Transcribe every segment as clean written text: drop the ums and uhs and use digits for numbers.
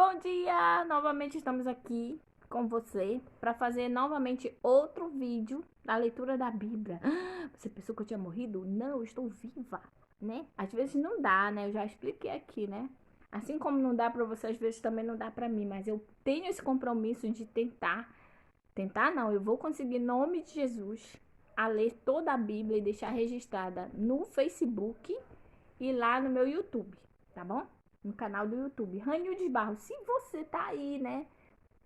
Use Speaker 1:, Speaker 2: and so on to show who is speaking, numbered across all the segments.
Speaker 1: Bom dia! Novamente estamos aqui com você para fazer novamente outro vídeo da leitura da Bíblia. Você pensou que eu tinha morrido? Não, eu estou viva, né? Às vezes não dá, né? Eu já expliquei aqui, né? Assim como não dá para você, às vezes também não dá para mim, mas eu tenho esse compromisso de tentar não, eu vou conseguir em nome de Jesus a ler toda a Bíblia e deixar registrada no Facebook e lá no meu YouTube, tá bom? No canal do YouTube, Ranildes Barros. Se você tá aí, né,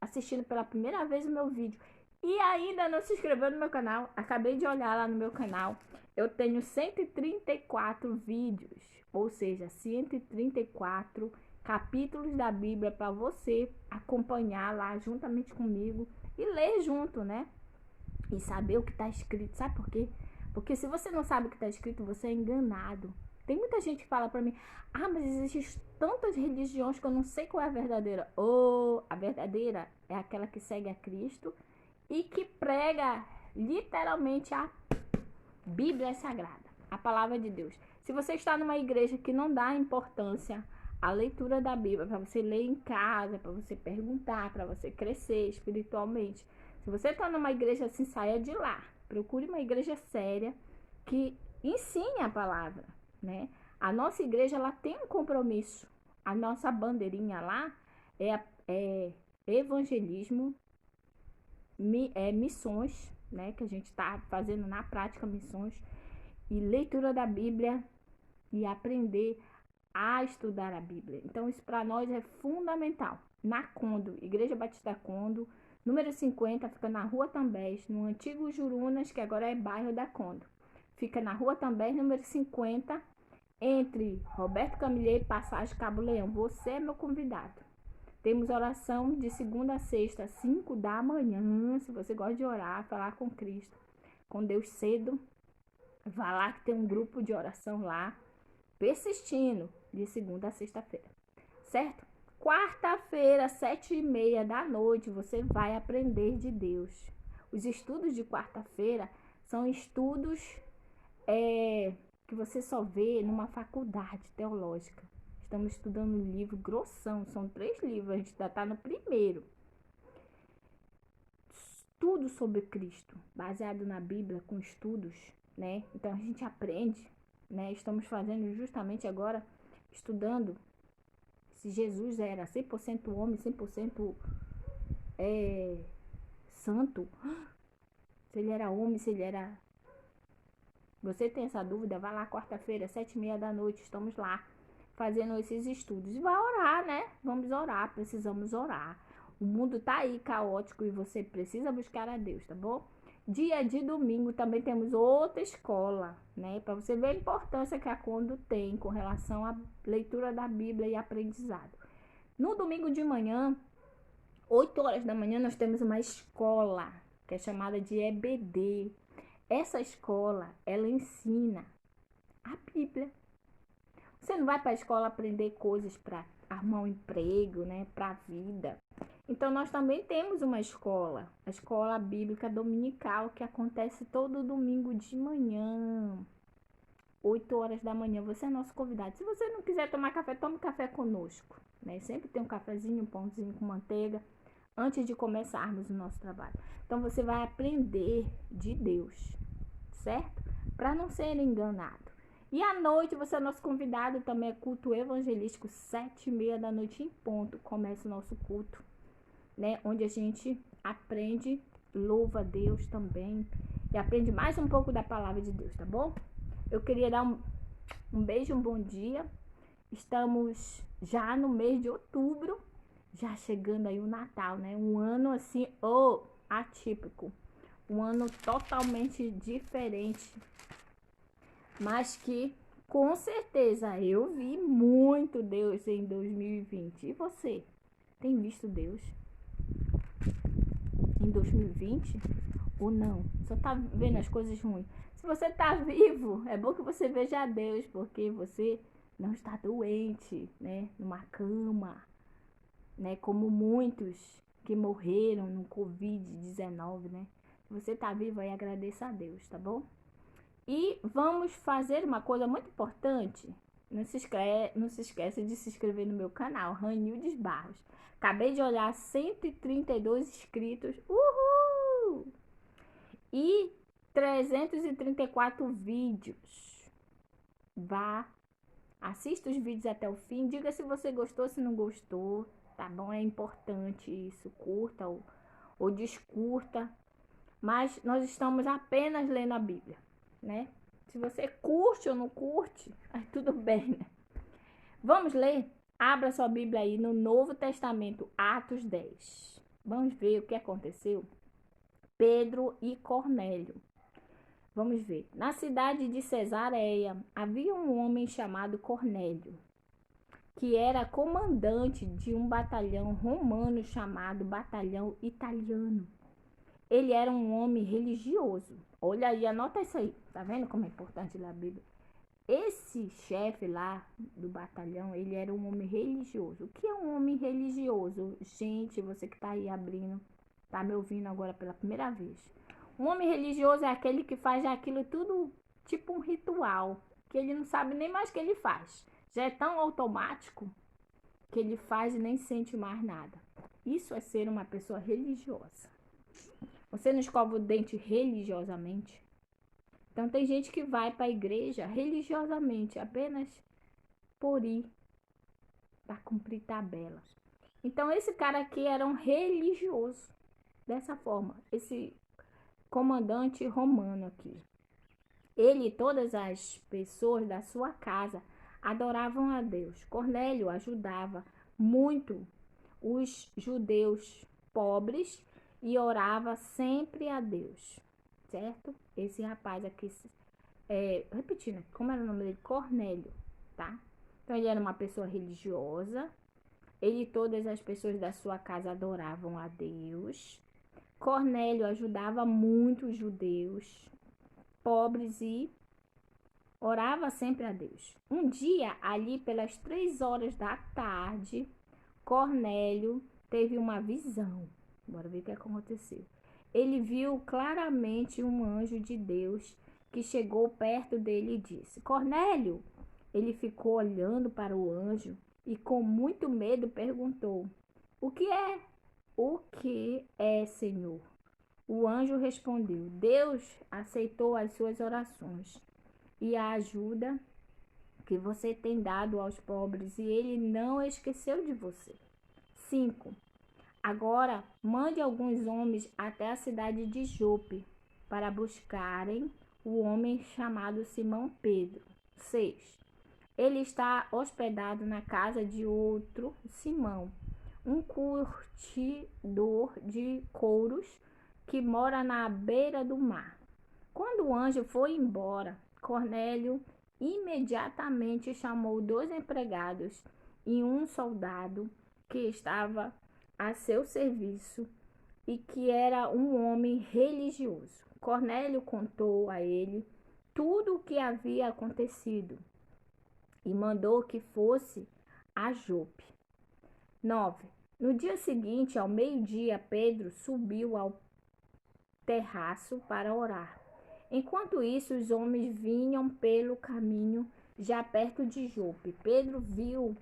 Speaker 1: assistindo pela primeira vez o meu vídeo e ainda não se inscreveu no meu canal, acabei de olhar lá no meu canal, eu tenho 134 vídeos, ou seja, 134 capítulos da Bíblia para você acompanhar lá juntamente comigo e ler junto, né? E saber o que está escrito. Sabe por quê? Porque se você não sabe o que está escrito, você é enganado. Tem muita gente que fala para mim: ah, mas existem tantas religiões que eu não sei qual é a verdadeira. Ou a verdadeira é aquela que segue a Cristo e que prega literalmente a Bíblia Sagrada, a palavra de Deus. Se você está numa igreja que não dá importância à leitura da Bíblia, para você ler em casa, para você perguntar, para você crescer espiritualmente. Se você está numa igreja assim, saia de lá. Procure uma igreja séria que ensine a palavra, né? A nossa igreja, ela tem um compromisso. A nossa bandeirinha lá é evangelismo, missões, né? Que a gente está fazendo na prática missões e leitura da Bíblia e aprender a estudar a Bíblia. Então, isso para nós é fundamental. Na Condo, Igreja Batista Condo, número 50, fica na Rua Tambés, no antigo Jurunas, que agora é bairro da Condo. Fica na Rua Tambés, número 50, entre Roberto Camilheiro e Passagem Cabo Leão. Você é meu convidado. Temos oração de segunda a sexta, 5 da manhã. Se você gosta de orar, falar com Cristo, com Deus cedo, vá lá que tem um grupo de oração lá, persistindo, de segunda a sexta-feira, certo? Quarta-feira, 7h30 da noite, você vai aprender de Deus. Os estudos de quarta-feira são estudos que você só vê numa faculdade teológica. Estamos estudando um livro grossão, são 3 livros, a gente ainda está no primeiro. Tudo sobre Cristo, baseado na Bíblia, com estudos, né? Então a gente aprende, né? Estamos fazendo justamente agora, estudando se Jesus era 100% homem, 100% santo, se ele era homem, se ele era... Você tem essa dúvida? Vai lá quarta-feira, 7h30 da noite, estamos lá fazendo esses estudos. E vai orar, né? Vamos orar, precisamos orar. O mundo tá aí caótico e você precisa buscar a Deus, tá bom? Dia de domingo também temos outra escola, né? Para você ver a importância que a Condo tem com relação à leitura da Bíblia e aprendizado. No domingo de manhã, 8 horas da manhã, nós temos uma escola que é chamada de EBD. Essa escola, ela ensina a Bíblia. Você não vai para a escola aprender coisas para arrumar um emprego, né, para a vida. Então nós também temos uma escola, a escola bíblica dominical, que acontece todo domingo de manhã, 8 horas da manhã. Você é nosso convidado. Se você não quiser tomar café, tome café conosco, né? Sempre tem um cafezinho, um pãozinho com manteiga antes de começarmos o nosso trabalho. Então você vai aprender de Deus, certo? Para não ser enganado. E à noite você é nosso convidado, também é culto evangelístico, 7h30 da noite em ponto, começa o nosso culto, né? Onde a gente aprende, louva a Deus também e aprende mais um pouco da palavra de Deus, tá bom? Eu queria dar um beijo, um bom dia. Estamos já no mês de outubro, já chegando aí o Natal, né? Um ano assim, atípico. Um ano totalmente diferente, mas que com certeza eu vi muito Deus em 2020. E você? Tem visto Deus em 2020 ou não? Só tá vendo as coisas ruins? Se você tá vivo, é bom que você veja Deus, porque você não está doente, né? Numa cama, né? Como muitos que morreram no Covid-19, né? Se você tá vivo aí, agradeça a Deus, tá bom? E vamos fazer uma coisa muito importante. Não se esquece de se inscrever no meu canal, Ranildes Barros. Acabei de olhar 132 inscritos. Uhul! E 334 vídeos. Vá, assista os vídeos até o fim. Diga se você gostou, se não gostou. Tá bom? É importante isso. Curta ou descurta. Mas nós estamos apenas lendo a Bíblia, né? Se você curte ou não curte, tudo bem, né? Vamos ler? Abra sua Bíblia aí no Novo Testamento, Atos 10. Vamos ver o que aconteceu. Pedro e Cornélio. Vamos ver. Na cidade de Cesareia havia um homem chamado Cornélio, que era comandante de um batalhão romano chamado Batalhão Italiano. Ele era um homem religioso. Olha aí, anota isso aí. Tá vendo como é importante ler a Bíblia? Esse chefe lá do batalhão, ele era um homem religioso. O que é um homem religioso? Gente, você que tá aí abrindo, tá me ouvindo agora pela primeira vez. Um homem religioso é aquele que faz aquilo tudo tipo um ritual, que ele não sabe nem mais o que ele faz. Já é tão automático que ele faz e nem sente mais nada. Isso é ser uma pessoa religiosa. Você não escova o dente religiosamente? Então tem gente que vai para a igreja religiosamente, apenas por ir, para cumprir tabelas. Então esse cara aqui era um religioso. Dessa forma, esse comandante romano aqui. Ele e todas as pessoas da sua casa adoravam a Deus. Cornélio ajudava muito os judeus pobres e orava sempre a Deus, certo? Esse rapaz aqui, repetindo, como era o nome dele? Cornélio, tá? Então ele era uma pessoa religiosa. Ele e todas as pessoas da sua casa adoravam a Deus. Cornélio ajudava muito os judeus pobres e orava sempre a Deus. Um dia, ali pelas 3 horas da tarde, Cornélio teve uma visão. Bora ver o que aconteceu. Ele viu claramente um anjo de Deus que chegou perto dele e disse: Cornélio! Ele ficou olhando para o anjo e com muito medo perguntou: O que é? O que é, Senhor? O anjo respondeu: Deus aceitou as suas orações e a ajuda que você tem dado aos pobres, e ele não esqueceu de você. 5. Agora mande alguns homens até a cidade de Jope para buscarem o homem chamado Simão Pedro. 6. Ele está hospedado na casa de outro Simão, um curtidor de couros que mora na beira do mar. Quando o anjo foi embora, Cornélio imediatamente chamou 2 empregados e um soldado que estava a seu serviço e que era um homem religioso. Cornélio contou a ele tudo o que havia acontecido e mandou que fosse a Jope. 9. No dia seguinte, ao meio-dia, Pedro subiu ao terraço para orar. Enquanto isso, os homens vinham pelo caminho já perto de Jope. Pedro viu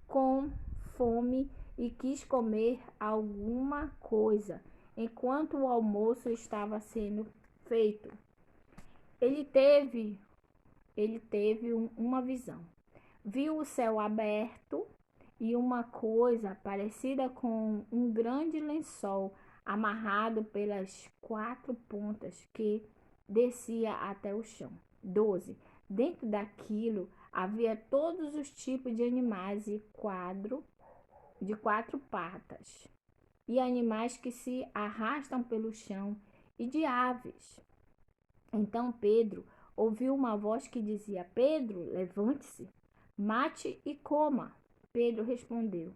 Speaker 1: com fome e quis comer alguma coisa enquanto o almoço estava sendo feito. Ele teve uma visão. Viu o céu aberto e uma coisa parecida com um grande lençol amarrado pelas 4 pontas que descia até o chão. 12. Dentro daquilo havia todos os tipos de animais de 4 patas, e animais que se arrastam pelo chão, e de aves. Então Pedro ouviu uma voz que dizia: Pedro, levante-se, mate e coma. Pedro respondeu: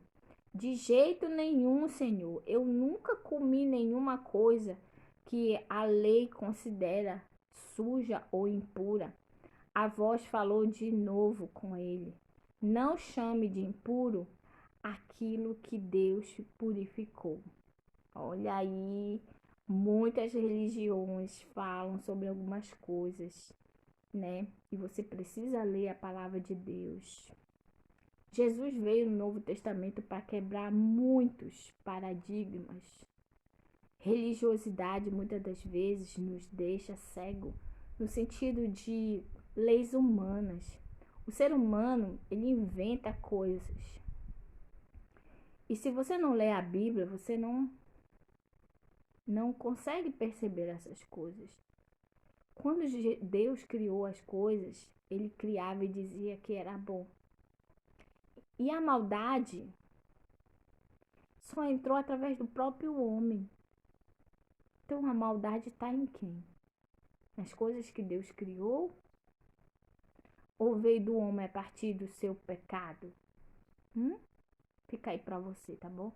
Speaker 1: De jeito nenhum, Senhor. Eu nunca comi nenhuma coisa que a lei considera suja ou impura. A voz falou de novo com ele: Não chame de impuro aquilo que Deus purificou. Olha aí, muitas religiões falam sobre algumas coisas né? E você precisa ler a palavra de Deus. Jesus veio no Novo Testamento para quebrar muitos paradigmas. Religiosidade muitas das vezes nos deixa cego no sentido de leis humanas. O ser humano, ele inventa coisas. E se você não lê a Bíblia, você não consegue perceber essas coisas. Quando Deus criou as coisas, ele criava e dizia que era bom. E a maldade só entrou através do próprio homem. Então a maldade está em quem? Nas coisas que Deus criou? Ou veio do homem a partir do seu pecado? Fica aí para você, tá bom?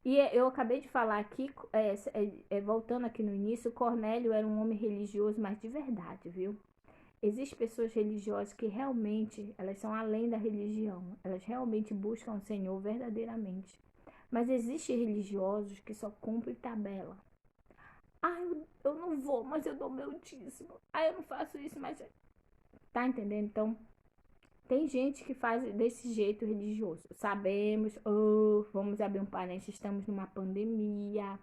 Speaker 1: E eu acabei de falar aqui, voltando aqui no início, Cornélio era um homem religioso, mas de verdade, viu? Existem pessoas religiosas que realmente, elas são além da religião. Elas realmente buscam o Senhor verdadeiramente. Mas existem religiosos que só cumprem tabela. Eu não vou, mas eu dou meu dízimo. Eu não faço isso, mas... Tá entendendo? Então, tem gente que faz desse jeito religioso. Sabemos, vamos abrir um parênteses, estamos numa pandemia.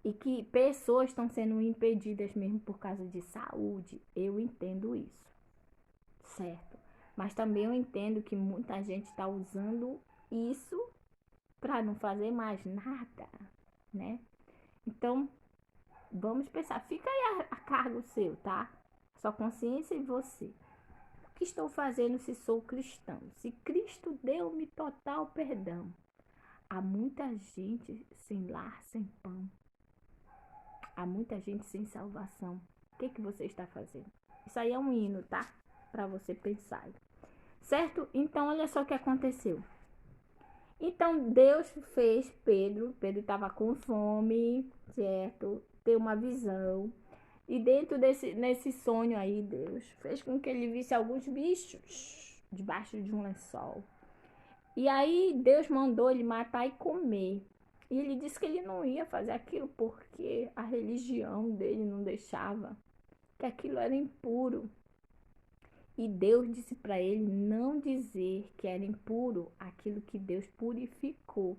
Speaker 1: E que pessoas estão sendo impedidas mesmo por causa de saúde. Eu entendo isso, certo? Mas também eu entendo que muita gente está usando isso para não fazer mais nada, né? Então, vamos pensar. Fica aí a cargo seu, tá? Sua consciência e você. O que estou fazendo se sou cristão? Se Cristo deu-me total perdão. Há muita gente sem lar, sem pão. Há muita gente sem salvação. O que você está fazendo? Isso aí é um hino, tá? Para você pensar. Certo? Então, olha só o que aconteceu. Então, Deus fez Pedro estava com fome, certo? Ter uma visão. E dentro nesse sonho aí, Deus fez com que ele visse alguns bichos debaixo de um lençol. E aí, Deus mandou ele matar e comer. E ele disse que ele não ia fazer aquilo porque a religião dele não deixava, que aquilo era impuro. E Deus disse para ele não dizer que era impuro aquilo que Deus purificou.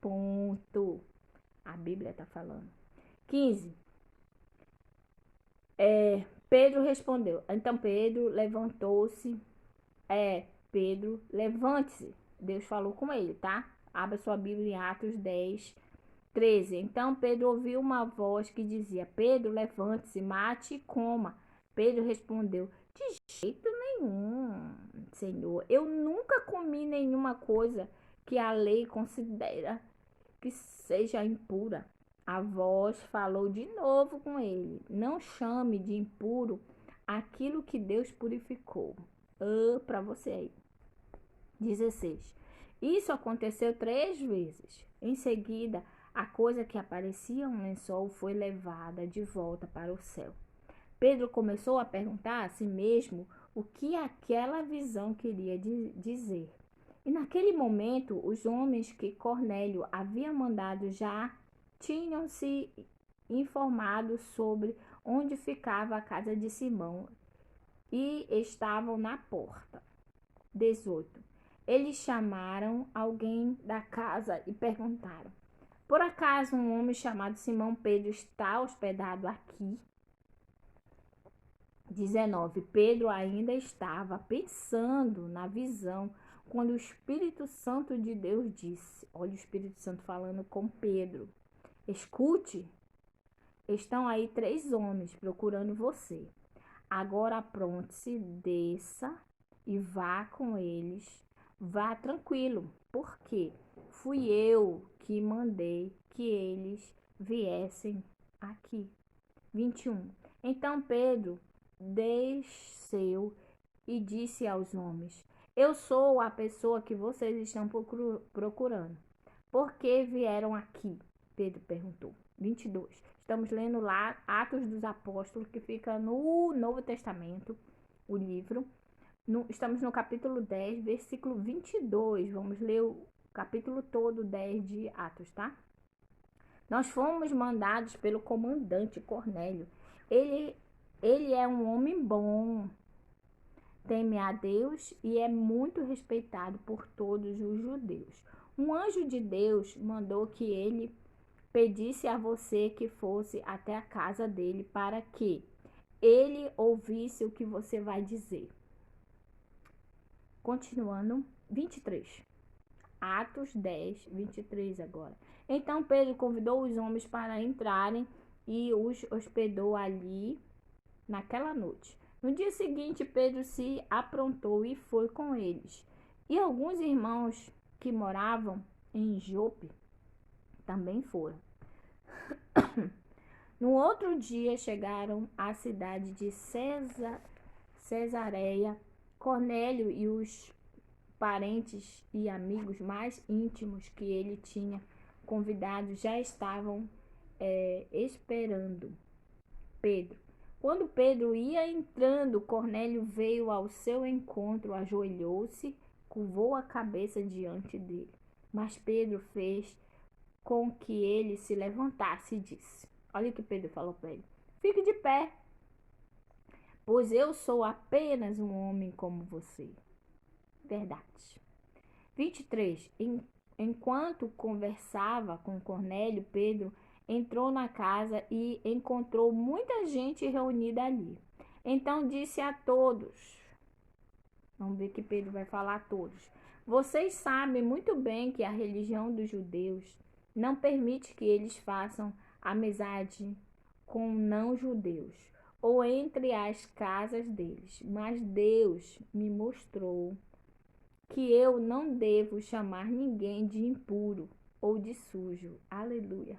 Speaker 1: Ponto. A Bíblia está falando. 15. Pedro respondeu. Então Pedro levantou-se. Pedro, levante-se. Deus falou com ele, tá? Abra sua Bíblia em Atos 10, 13. Então Pedro ouviu uma voz que dizia: Pedro, levante-se, mate e coma. Pedro respondeu: de jeito nenhum, Senhor. Eu nunca comi nenhuma coisa que a lei considera que seja impura. A voz falou de novo com ele: não chame de impuro aquilo que Deus purificou. Para você aí. 16. Isso aconteceu 3 vezes. Em seguida, a coisa que aparecia um lençol foi levada de volta para o céu. Pedro começou a perguntar a si mesmo o que aquela visão queria dizer. E naquele momento, os homens que Cornélio havia mandado já tinham se informado sobre onde ficava a casa de Simão e estavam na porta. 18. Eles chamaram alguém da casa e perguntaram: por acaso um homem chamado Simão Pedro está hospedado aqui? 19. Pedro ainda estava pensando na visão quando o Espírito Santo de Deus disse: olha o Espírito Santo falando com Pedro. Escute, estão aí 3 homens procurando você. Agora apronte-se, desça e vá com eles. Vá tranquilo, porque fui eu que mandei que eles viessem aqui. 21. Então Pedro desceu e disse aos homens: eu sou a pessoa que vocês estão procurando. Por que vieram aqui? Pedro perguntou. 22. Estamos lendo lá Atos dos Apóstolos, que fica no Novo Testamento, o livro. Estamos no capítulo 10, versículo 22. Vamos ler o capítulo todo 10 de Atos, tá? Nós fomos mandados pelo comandante Cornélio. Ele Ele é um homem bom, teme a Deus e é muito respeitado por todos os judeus. Um anjo de Deus mandou que ele pedisse a você que fosse até a casa dele para que ele ouvisse o que você vai dizer. Continuando, 23. Atos 10, 23 agora. Então Pedro convidou os homens para entrarem e os hospedou ali naquela noite. No dia seguinte, Pedro se aprontou e foi com eles. E alguns irmãos que moravam em Jope também foram. No outro dia chegaram à cidade de Cesareia. Cornélio e os parentes e amigos mais íntimos que ele tinha convidado já estavam esperando Pedro. Quando Pedro ia entrando, Cornélio veio ao seu encontro, ajoelhou-se, curvou a cabeça diante dele. Mas Pedro fez com que ele se levantasse e disse: olha o que Pedro falou para ele: fique de pé, pois eu sou apenas um homem como você. Verdade. 23. Enquanto conversava com Cornélio, Pedro entrou na casa e encontrou muita gente reunida ali. Então disse a todos, vamos ver que Pedro vai falar a todos: vocês sabem muito bem que a religião dos judeus não permite que eles façam amizade com não-judeus ou entre as casas deles, mas Deus me mostrou que eu não devo chamar ninguém de impuro ou de sujo. Aleluia.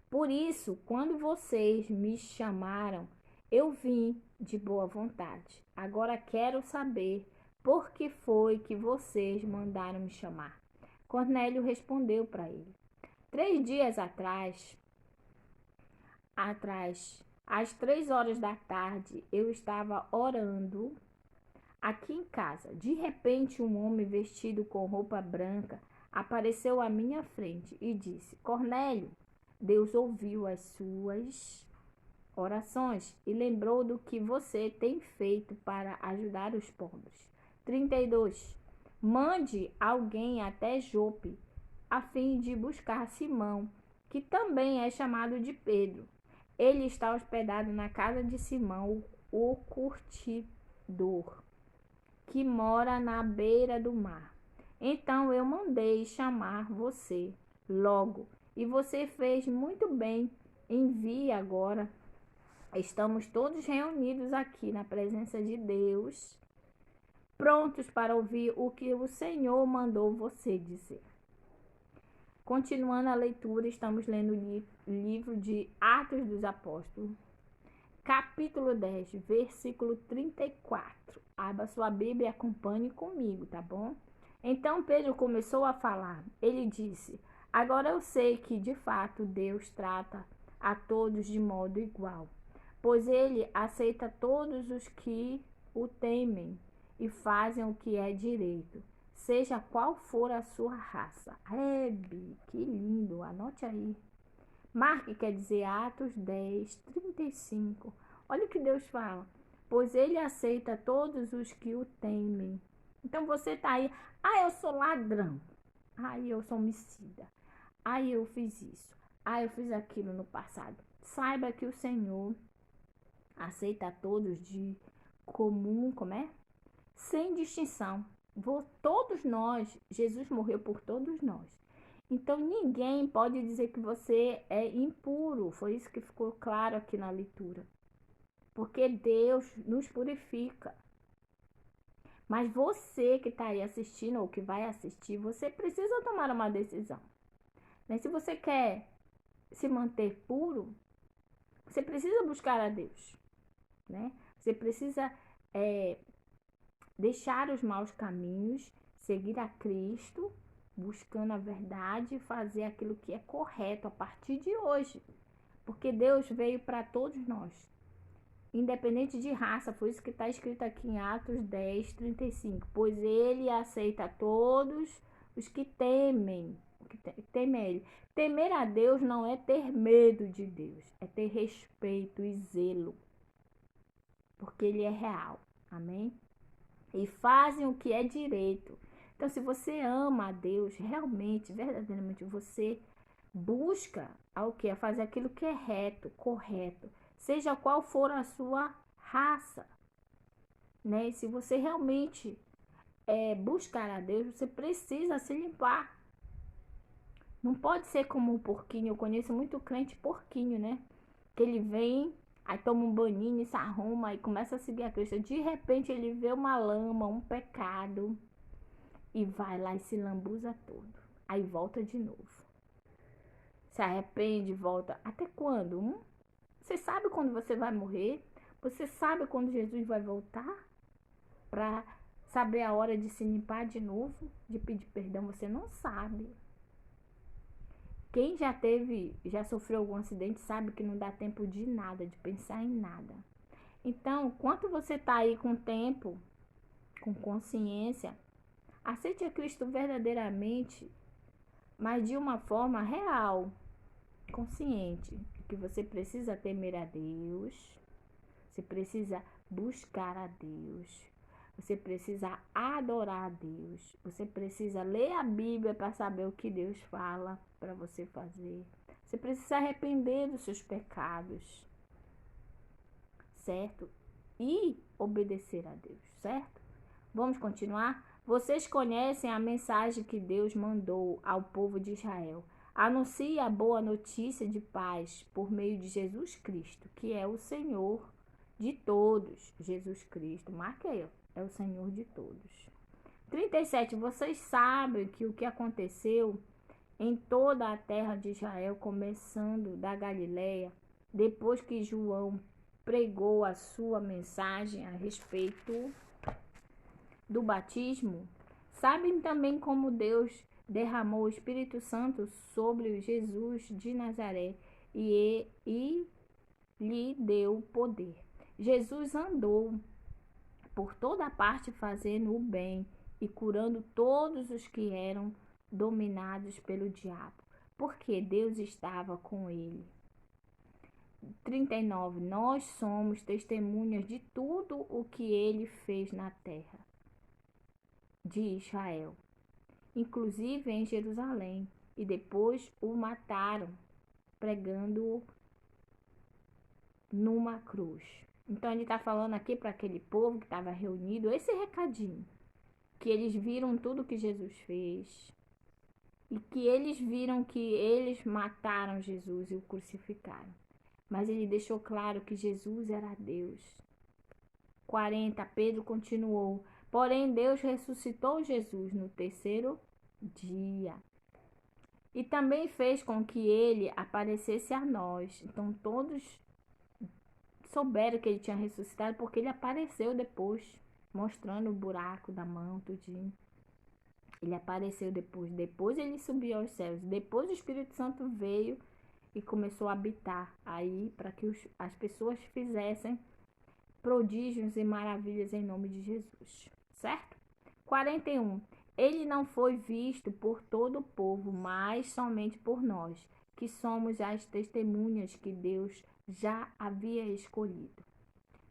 Speaker 1: Por isso, quando vocês me chamaram, eu vim de boa vontade. Agora quero saber por que foi que vocês mandaram me chamar. Cornélio respondeu para ele: 3 dias atrás, às 3 horas da tarde, eu estava orando aqui em casa. De repente, um homem vestido com roupa branca apareceu à minha frente e disse: Cornélio, Deus ouviu as suas orações e lembrou do que você tem feito para ajudar os pobres. 32. Mande alguém até Jope, a fim de buscar Simão, que também é chamado de Pedro. Ele está hospedado na casa de Simão, o curtidor, que mora na beira do mar. Então eu mandei chamar você logo, e você fez muito bem. Envie agora. Estamos todos reunidos aqui na presença de Deus, prontos para ouvir o que o Senhor mandou você dizer. Continuando a leitura, estamos lendo o livro de Atos dos Apóstolos, capítulo 10, versículo 34. Abra sua Bíblia e acompanhe comigo, tá bom? Então Pedro começou a falar. Ele disse: agora eu sei que de fato Deus trata a todos de modo igual, pois ele aceita todos os que o temem e fazem o que é direito, seja qual for a sua raça. Hebe, que lindo, anote aí. Marque quer dizer Atos 10, 35. Olha o que Deus fala. Pois ele aceita todos os que o temem. Então você está aí: eu sou ladrão. Eu sou homicida. Eu fiz isso. Eu fiz aquilo no passado. Saiba que o Senhor aceita todos de comum, sem distinção. Todos nós, Jesus morreu por todos nós. Então ninguém pode dizer que você é impuro. Foi isso que ficou claro aqui na leitura. Porque Deus nos purifica. Mas você que está aí assistindo ou que vai assistir, você precisa tomar uma decisão. Se você quer se manter puro, você precisa buscar a Deus. Você precisa deixar os maus caminhos, seguir a Cristo, buscando a verdade e fazer aquilo que é correto a partir de hoje. Porque Deus veio para todos nós, independente de raça. Foi isso que está escrito aqui em Atos 10, 35. Pois ele aceita todos os que temem. O que teme a Ele. Temer a Deus não é ter medo de Deus, é ter respeito e zelo, porque Ele é real. Amém? E fazem o que é direito. Então, se você ama a Deus, realmente, verdadeiramente, você busca ao que é fazer aquilo que é reto, correto, seja qual for a sua raça, né? Se você realmente buscar a Deus, você precisa se limpar. Não pode ser como um porquinho. Eu conheço muito crente porquinho, né? Que ele vem, aí toma um banhinho, se arruma e começa a seguir a Cristo. De repente ele vê uma lama, um pecado e vai lá e se lambuza todo. Aí volta de novo. Se arrepende, volta. Até quando? Você sabe quando você vai morrer? Você sabe quando Jesus vai voltar? Para saber a hora de se limpar de novo, de pedir perdão, você não sabe. Quem já sofreu algum acidente sabe que não dá tempo de nada, de pensar em nada. Então, enquanto você está aí com tempo, com consciência, aceite a Cristo verdadeiramente, mas de uma forma real, consciente, que você precisa temer a Deus, você precisa buscar a Deus, você precisa adorar a Deus, você precisa ler a Bíblia para saber o que Deus fala para você fazer. Você precisa se arrepender dos seus pecados, certo? E obedecer a Deus, certo? Vamos continuar? Vocês conhecem a mensagem que Deus mandou ao povo de Israel. Anuncie a boa notícia de paz por meio de Jesus Cristo, que é o Senhor de todos. Jesus Cristo, marca aí, é o Senhor de todos. 37. Vocês sabem que o que aconteceu em toda a terra de Israel, começando da Galileia, depois que João pregou a sua mensagem a respeito do batismo, sabem também como Deus derramou o Espírito Santo sobre Jesus de Nazaré e lhe deu poder. Jesus andou por toda parte fazendo o bem e curando todos os que eram dominados pelo diabo, porque Deus estava com ele. 39. Nós somos testemunhas de tudo o que ele fez na terra de Israel, inclusive em Jerusalém, e depois o mataram, pregando-o numa cruz. Então ele está falando aqui para aquele povo que estava reunido, esse recadinho, que eles viram tudo que Jesus fez, e que eles viram que eles mataram Jesus e o crucificaram. Mas ele deixou claro que Jesus era Deus. 40. Pedro continuou: porém Deus ressuscitou Jesus no terceiro dia e também fez com que ele aparecesse a nós. Então todos souberam que ele tinha ressuscitado porque ele apareceu depois, mostrando o buraco da mão, tudinho. Ele apareceu depois. Depois ele subiu aos céus. Depois o Espírito Santo veio e começou a habitar aí para que as pessoas fizessem prodígios e maravilhas em nome de Jesus, certo? 41. Ele não foi visto por todo o povo, mas somente por nós, que somos as testemunhas que Deus já havia escolhido.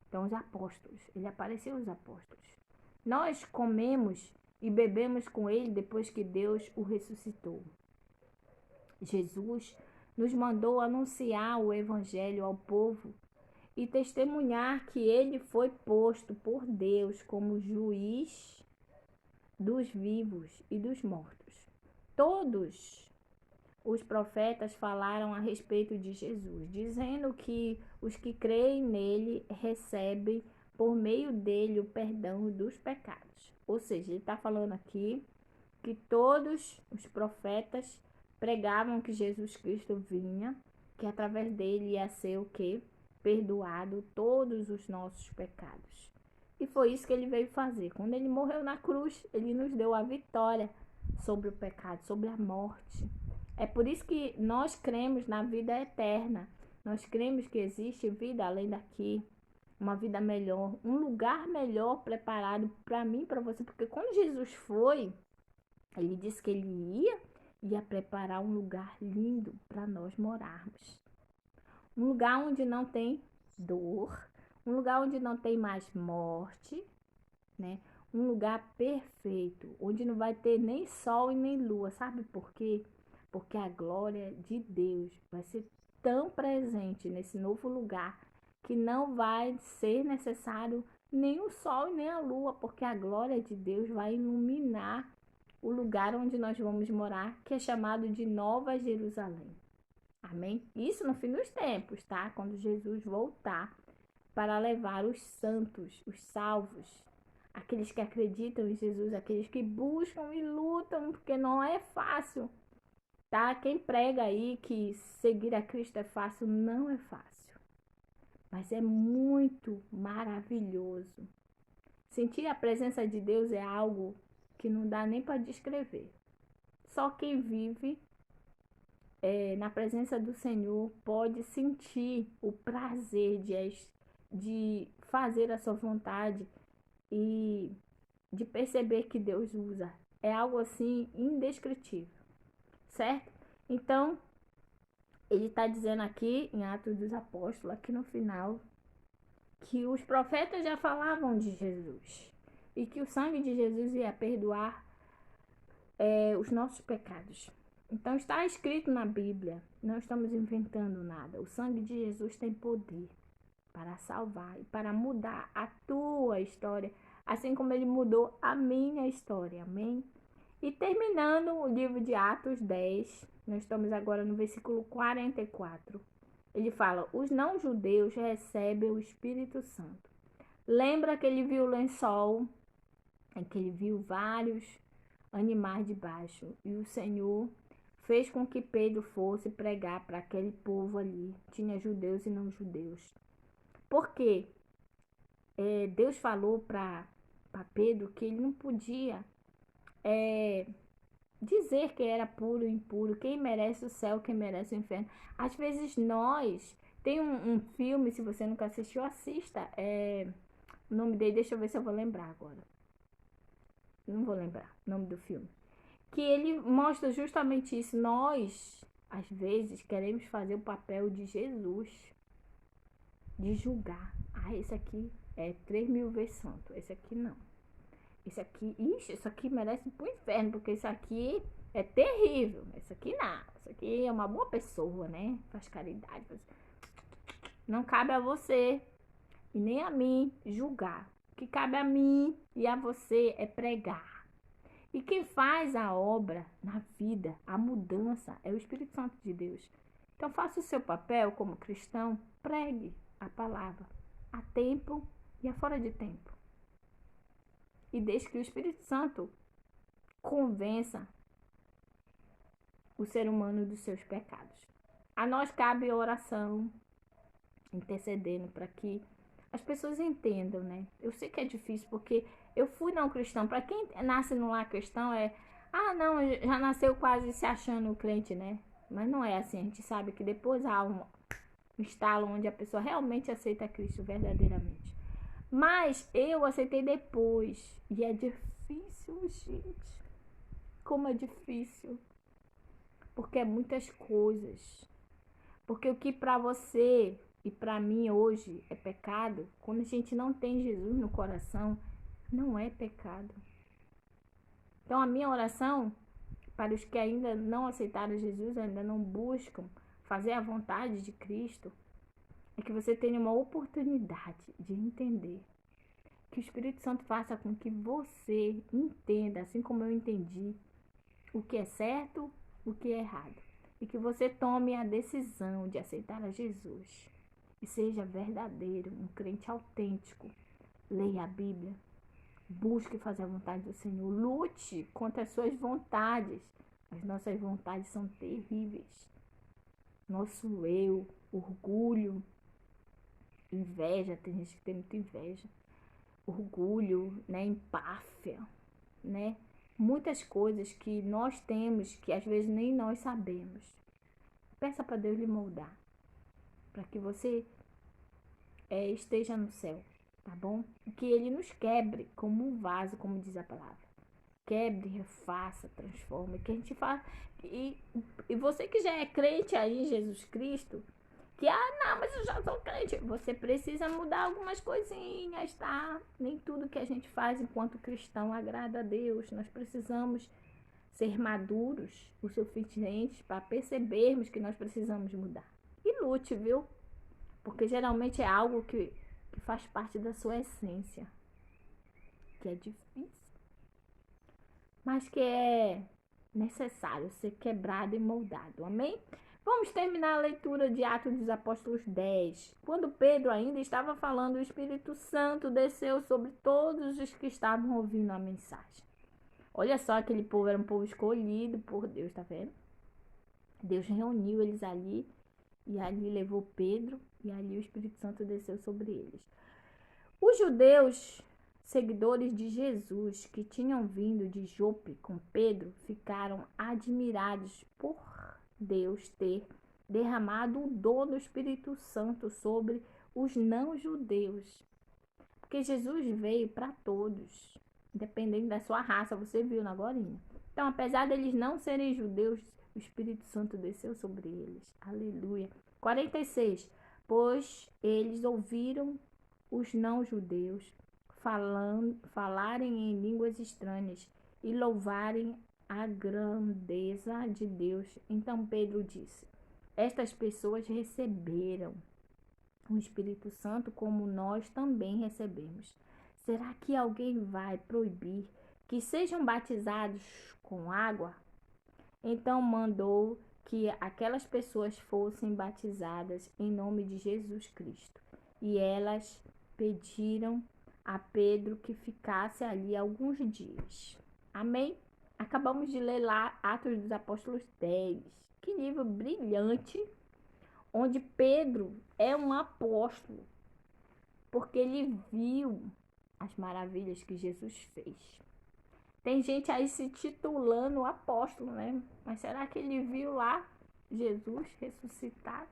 Speaker 1: Então, os apóstolos, ele apareceu aos apóstolos. Nós comemos e bebemos com ele depois que Deus o ressuscitou. Jesus nos mandou anunciar o evangelho ao povo e testemunhar que ele foi posto por Deus como juiz dos vivos e dos mortos. Todos os profetas falaram a respeito de Jesus, dizendo que os que creem nele recebem por meio dele o perdão dos pecados. Ou seja, ele está falando aqui que todos os profetas pregavam que Jesus Cristo vinha, que através dele ia ser o quê? Perdoado todos os nossos pecados. E foi isso que ele veio fazer. Quando ele morreu na cruz, ele nos deu a vitória sobre o pecado, sobre a morte. É por isso que nós cremos na vida eterna. Nós cremos que existe vida além daqui, uma vida melhor, um lugar melhor preparado para mim e para você. Porque quando Jesus foi, ele disse que ele ia e a preparar um lugar lindo para nós morarmos. Um lugar onde não tem dor, um lugar onde não tem mais morte, né? Um lugar perfeito, onde não vai ter nem sol e nem lua. Sabe por quê? Porque a glória de Deus vai ser tão presente nesse novo lugar que não vai ser necessário nem o sol e nem a lua, porque a glória de Deus vai iluminar o lugar onde nós vamos morar, que é chamado de Nova Jerusalém. Amém? Isso no fim dos tempos, tá? Quando Jesus voltar para levar os santos, os salvos, aqueles que acreditam em Jesus, aqueles que buscam e lutam, porque não é fácil, tá? Quem prega aí que seguir a Cristo é fácil, não é fácil, mas é muito maravilhoso. Sentir a presença de Deus é algo que não dá nem para descrever. Só quem vive na presença do Senhor pode sentir o prazer de fazer a sua vontade e de perceber que Deus usa. É algo assim indescritível, certo? Então, ele está dizendo aqui em Atos dos Apóstolos, aqui no final, que os profetas já falavam de Jesus e que o sangue de Jesus ia perdoar os nossos pecados. Então está escrito na Bíblia, não estamos inventando nada. O sangue de Jesus tem poder para salvar e para mudar a tua história, assim como ele mudou a minha história. Amém? E terminando o livro de Atos 10, nós estamos agora no versículo 44. Ele fala: os não-judeus recebem o Espírito Santo. Lembra que ele viu o lençol, em que ele viu vários animais debaixo, e o Senhor fez com que Pedro fosse pregar para aquele povo ali. Tinha judeus e não judeus. Porque Deus falou para Pedro que ele não podia dizer que era puro ou impuro, quem merece o céu, quem merece o inferno. Às vezes nós, tem um filme, se você nunca assistiu, assista, o nome dele, deixa eu ver se eu vou lembrar agora. Não vou lembrar o nome do filme. Que ele mostra justamente isso. Nós, às vezes, queremos fazer o papel de Jesus, de julgar. Ah, esse aqui é 3.000 vezes santo, esse aqui não. Esse aqui, ixi, isso aqui merece ir pro inferno, porque isso aqui é terrível. Isso aqui não. Isso aqui é uma boa pessoa, né? Faz caridade. Não cabe a você e nem a mim julgar. O que cabe a mim e a você é pregar. E quem faz a obra na vida, a mudança, é o Espírito Santo de Deus. Então faça o seu papel como cristão, pregue a palavra a tempo e a fora de tempo. E deixe que o Espírito Santo convença o ser humano dos seus pecados. A nós cabe a oração, intercedendo para que as pessoas entendam, né? Eu sei que é difícil, porque eu fui não cristão. Para quem nasce no lar cristão não, já nasceu quase se achando crente, né? Mas não é assim. A gente sabe que depois há um estalo onde a pessoa realmente aceita Cristo verdadeiramente. Mas eu aceitei depois. E é difícil, gente. Como é difícil. Porque é muitas coisas. Porque o que para você e para mim hoje é pecado, quando a gente não tem Jesus no coração, não é pecado. Então a minha oração para os que ainda não aceitaram Jesus, ainda não buscam fazer a vontade de Cristo, é que você tenha uma oportunidade de entender. Que o Espírito Santo faça com que você entenda, assim como eu entendi, o que é certo, o que é errado. E que você tome a decisão de aceitar a Jesus. E seja verdadeiro, um crente autêntico. Leia a Bíblia. Busque fazer a vontade do Senhor. Lute contra as suas vontades. As nossas vontades são terríveis. Nosso eu, orgulho, inveja. Tem gente que tem muita inveja. Orgulho, né? Empáfia, né? Muitas coisas que nós temos que às vezes nem nós sabemos. Peça para Deus lhe moldar. Para que você esteja no céu, tá bom? Que ele nos quebre como um vaso, como diz a palavra. quebre, refaça, transforme. Que a gente fala. E você que já é crente aí em Jesus Cristo, que, não, mas eu já sou crente. Você precisa mudar algumas coisinhas, tá? Nem tudo que a gente faz enquanto cristão agrada a Deus. Nós precisamos ser maduros o suficiente para percebermos que nós precisamos mudar. E lute, viu? Porque geralmente é algo que faz parte da sua essência. Que é difícil, mas que é necessário ser quebrado e moldado. Amém? Vamos terminar a leitura de Atos dos Apóstolos 10. Quando Pedro ainda estava falando, o Espírito Santo desceu sobre todos os que estavam ouvindo a mensagem. Olha só, aquele povo era um povo escolhido por Deus, tá vendo? Deus reuniu eles ali, e ali levou Pedro, e ali o Espírito Santo desceu sobre eles. Os judeus, seguidores de Jesus, que tinham vindo de Jope com Pedro, ficaram admirados por Deus ter derramado o dom do Espírito Santo sobre os não-judeus. Porque Jesus veio para todos, independente da sua raça, você viu agora. Então, apesar deles não serem judeus, o Espírito Santo desceu sobre eles. Aleluia. 46. Pois eles ouviram os não-judeus falarem em línguas estranhas e louvarem a grandeza de Deus. Então Pedro disse: estas pessoas receberam o Espírito Santo como nós também recebemos. Será que alguém vai proibir que sejam batizados com água? Então mandou que aquelas pessoas fossem batizadas em nome de Jesus Cristo. E elas pediram a Pedro que ficasse ali alguns dias. Amém? Acabamos de ler lá Atos dos Apóstolos 10. Que livro brilhante, onde Pedro é um apóstolo, porque ele viu as maravilhas que Jesus fez. Tem gente aí se titulando apóstolo, né? Mas será que ele viu lá Jesus ressuscitado?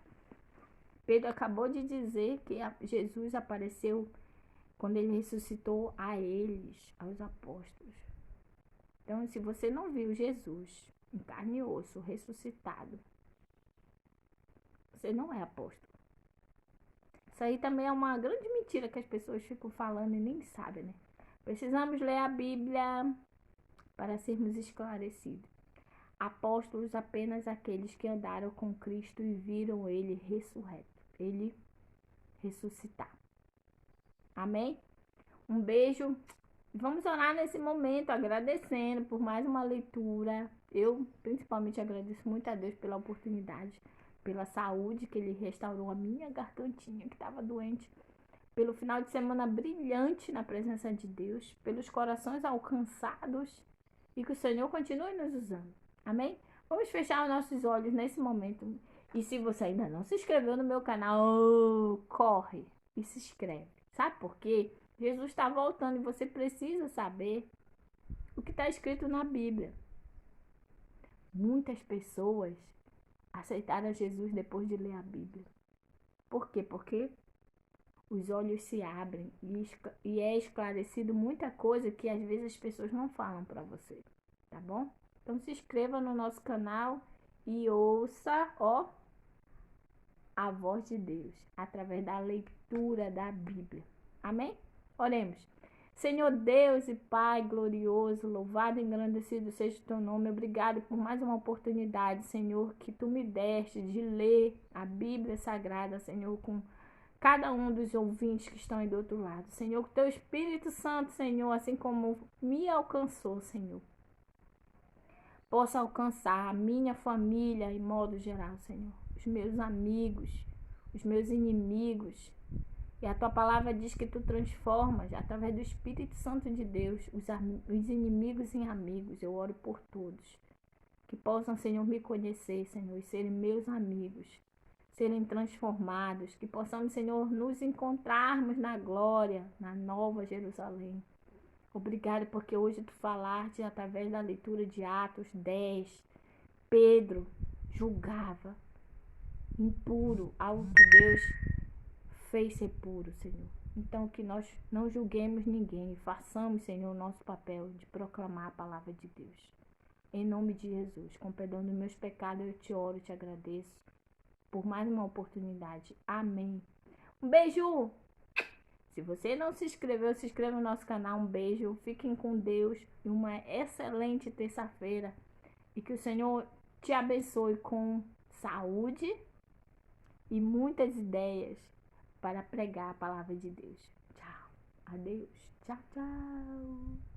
Speaker 1: Pedro acabou de dizer que Jesus apareceu quando ele ressuscitou a eles, aos apóstolos. Então, se você não viu Jesus em carne e osso, ressuscitado, você não é apóstolo. Isso aí também é uma grande mentira que as pessoas ficam falando e nem sabem, né? Precisamos ler a Bíblia para sermos esclarecidos. Apóstolos apenas aqueles que andaram com Cristo e viram ele ressurreto, ele ressuscitar. Amém? Um beijo. Vamos orar nesse momento, agradecendo por mais uma leitura. Eu, principalmente, agradeço muito a Deus pela oportunidade, pela saúde que Ele restaurou a minha gargantinha, que estava doente, pelo final de semana brilhante na presença de Deus, pelos corações alcançados e que o Senhor continue nos usando. Amém? Vamos fechar os nossos olhos nesse momento. E se você ainda não se inscreveu no meu canal, corre e se inscreve. Sabe por quê? Jesus está voltando e você precisa saber o que está escrito na Bíblia. Muitas pessoas aceitaram Jesus depois de ler a Bíblia. Por quê? Porque os olhos se abrem e é esclarecido muita coisa que às vezes as pessoas não falam para você, tá bom? Então se inscreva no nosso canal e ouça, a voz de Deus através da leitura da Bíblia. Amém? Oremos. Senhor Deus e Pai glorioso, louvado e engrandecido seja o teu nome. Obrigado por mais uma oportunidade, Senhor, que tu me deste de ler a Bíblia Sagrada, Senhor, com cada um dos ouvintes que estão aí do outro lado. Senhor, que teu Espírito Santo, Senhor, assim como me alcançou, Senhor, possa alcançar a minha família em modo geral, Senhor, os meus amigos, os meus inimigos. E a tua palavra diz que tu transformas, através do Espírito Santo de Deus, os inimigos em amigos. Eu oro por todos. Que possam, Senhor, me conhecer, Senhor, e serem meus amigos, serem transformados. Que possamos, Senhor, nos encontrarmos na glória, na nova Jerusalém. Obrigada porque hoje tu falaste através da leitura de Atos 10. Pedro julgava impuro algo que Deus fez ser puro, Senhor. Então, que nós não julguemos ninguém, façamos, Senhor, o nosso papel de proclamar a palavra de Deus. Em nome de Jesus, com perdão dos meus pecados, eu te oro e te agradeço por mais uma oportunidade. Amém. Um beijo! Se você não se inscreveu, se inscreva no nosso canal. Um beijo, fiquem com Deus e uma excelente terça-feira. E que o Senhor te abençoe com saúde e muitas ideias para pregar a palavra de Deus. Tchau. Adeus. Tchau, tchau.